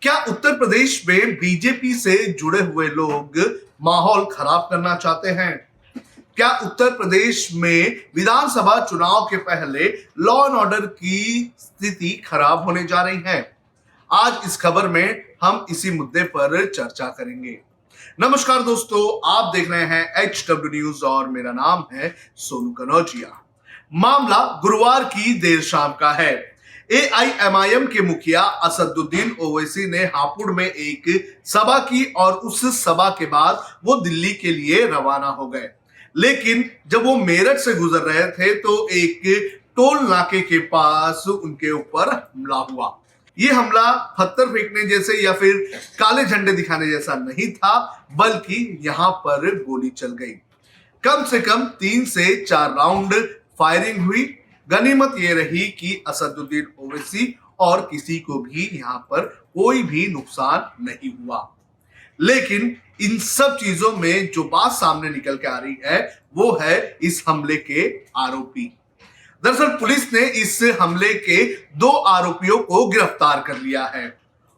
क्या उत्तर प्रदेश में बीजेपी से जुड़े हुए लोग माहौल खराब करना चाहते हैं? क्या उत्तर प्रदेश में विधानसभा चुनाव के पहले लॉ एंड ऑर्डर की स्थिति खराब होने जा रही है? आज इस खबर में हम इसी मुद्दे पर चर्चा करेंगे। नमस्कार दोस्तों, आप देख रहे हैं HW न्यूज और मेरा नाम है सोनू कनौजिया। मामला गुरुवार की देर शाम का है। AIMIM के मुखिया असदुद्दीन ओवैसी ने हापुड़ में एक सभा की और उस सभा के बाद वो दिल्ली के लिए रवाना हो गए। लेकिन जब वो मेरठ से गुजर रहे थे तो एक टोल नाके के पास उनके ऊपर हमला हुआ। ये हमला पत्थर फेंकने जैसे या फिर काले झंडे दिखाने जैसा नहीं था, बल्कि यहां पर गोली चल गई। कम से कम 3 से 4 राउंड फायरिंग हुई। गनीमत ये रही कि असदुद्दीन ओवैसी और किसी को भी यहां पर कोई भी नुकसान नहीं हुआ। लेकिन इन सब चीजों में जो बात सामने निकल के आ रही है वो है इस हमले के आरोपी। दरअसल पुलिस ने इस हमले के 2 आरोपियों को गिरफ्तार कर लिया है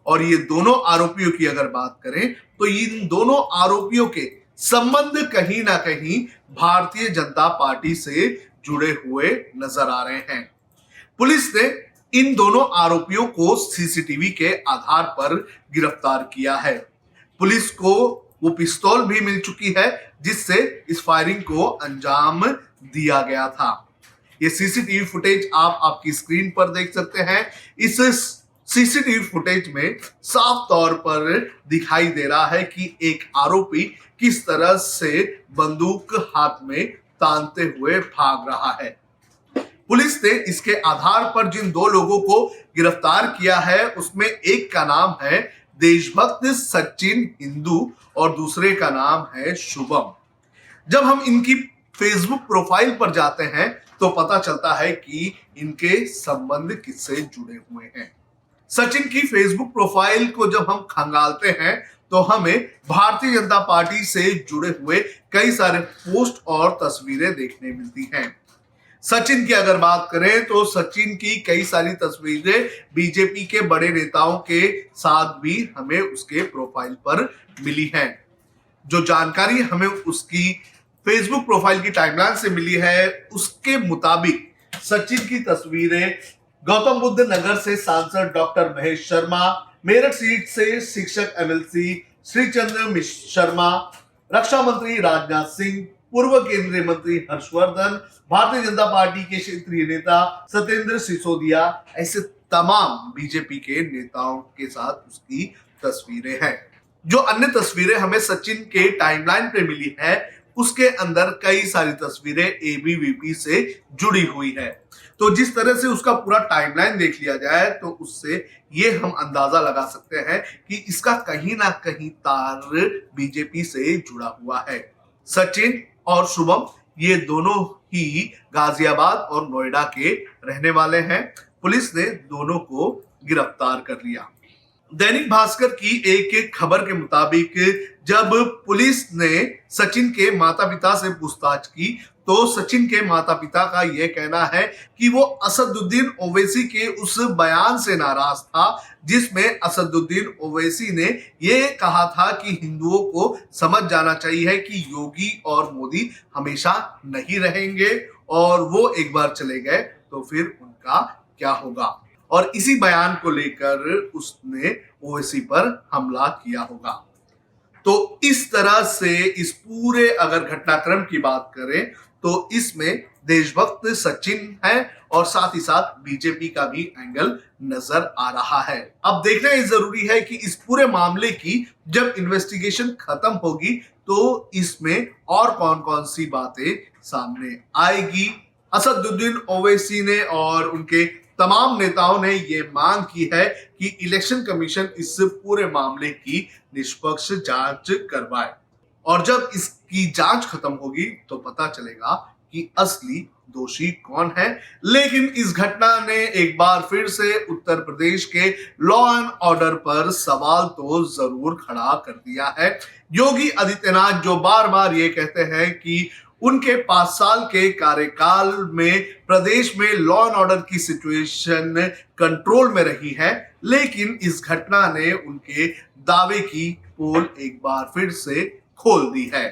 और ये दोनों आरोपियों की अगर बात करें तो इन दोनों आरोपियों के संबंध कहीं ना कहीं भारतीय जनता पार्टी से जुड़े हुए नजर आ रहे हैं। पुलिस ने इन दोनों आरोपियों को सीसीटीवी के आधार पर गिरफ्तार किया है। पुलिस को वो पिस्तौल भी मिल चुकी है जिससे इस फायरिंग को अंजाम दिया गया था। ये सीसीटीवी फुटेज आप आपकी स्क्रीन पर देख सकते हैं। इस सीसीटीवी फुटेज में साफ तौर पर दिखाई दे रहा है कि एक आरोपी किस तरह से बंदूक हाथ में तानते हुए भाग रहा है। पुलिस ने इसके आधार पर जिन 2 लोगों को गिरफ्तार किया है उसमें एक का नाम है देशभक्त सचिन हिंदू और दूसरे का नाम है शुभम। जब हम इनकी फेसबुक प्रोफाइल पर जाते हैं तो पता चलता है कि इनके संबंध किससे जुड़े हुए हैं। सचिन की फेसबुक प्रोफाइल को जब हम खंगालते हैं तो हमें भारतीय जनता पार्टी से जुड़े हुए कई सारे पोस्ट और तस्वीरें देखने मिलती हैं। सचिन की अगर बात करें तो सचिन की कई सारी तस्वीरें बीजेपी के बड़े नेताओं के साथ भी हमें उसके प्रोफाइल पर मिली हैं। जो जानकारी हमें उसकी फेसबुक प्रोफाइल की टाइमलाइन से मिली है उसके मुताबिक सचिन की तस्वीरें गौतम बुद्ध नगर से सांसद डॉक्टर महेश शर्मा, मेरठ सीट से शिक्षक MLC श्रीचंद्र शर्मा, रक्षा मंत्री राजनाथ सिंह, पूर्व केंद्रीय मंत्री हर्षवर्धन, भारतीय जनता पार्टी के क्षेत्रीय नेता सत्येंद्र सिसोदिया, ऐसे तमाम बीजेपी के नेताओं के साथ उसकी तस्वीरें हैं। जो अन्य तस्वीरें हमें सचिन के टाइमलाइन पे मिली है उसके अंदर कई सारी तस्वीरें ABVP से जुड़ी हुई है। तो जिस तरह से उसका पूरा टाइमलाइन देख लिया जाए तो उससे ये हम अंदाजा लगा सकते हैं कि इसका कहीं ना कहीं तार बीजेपी से जुड़ा हुआ है। सचिन और शुभम ये दोनों ही गाजियाबाद और नोएडा के रहने वाले हैं। पुलिस ने दोनों को गिरफ्तार कर लिया। दैनिक भास्कर की एक खबर के मुताबिक जब पुलिस ने सचिन के माता पिता से पूछताछ की तो सचिन के माता पिता का यह कहना है कि वो असदुद्दीन ओवैसी के उस बयान से नाराज था जिसमें असदुद्दीन ओवैसी ने ये कहा था कि हिंदुओं को समझ जाना चाहिए कि योगी और मोदी हमेशा नहीं रहेंगे और वो एक बार चले गए तो फिर उनका क्या होगा। और इसी बयान को लेकर उसने ओवैसी पर हमला किया होगा। तो इस तरह से इस पूरे अगर घटनाक्रम की बात करें तो इसमें देशभक्त सचिन है और साथ ही साथ बीजेपी का भी एंगल नजर आ रहा है। अब देखना ये जरूरी है कि इस पूरे मामले की जब इन्वेस्टिगेशन खत्म होगी तो इसमें और कौन कौन सी बातें सामने आएगी। असदुद्दीन ओवैसी ने और उनके तमाम नेताओं ने ये मांग की है कि इलेक्शन कमीशन इस पूरे मामले की निष्पक्ष जांच करवाए और जब इसकी जांच खत्म होगी तो पता चलेगा कि असली दोषी कौन है। लेकिन इस घटना ने एक बार फिर से उत्तर प्रदेश के लॉ एंड ऑर्डर पर सवाल तो जरूर खड़ा कर दिया है। योगी आदित्यनाथ जो बार बार ये कहते हैं कि उनके 5 साल के कार्यकाल में प्रदेश में लॉ एंड ऑर्डर की सिचुएशन कंट्रोल में रही है, लेकिन इस घटना ने उनके दावे की पोल एक बार फिर से खोल दी है।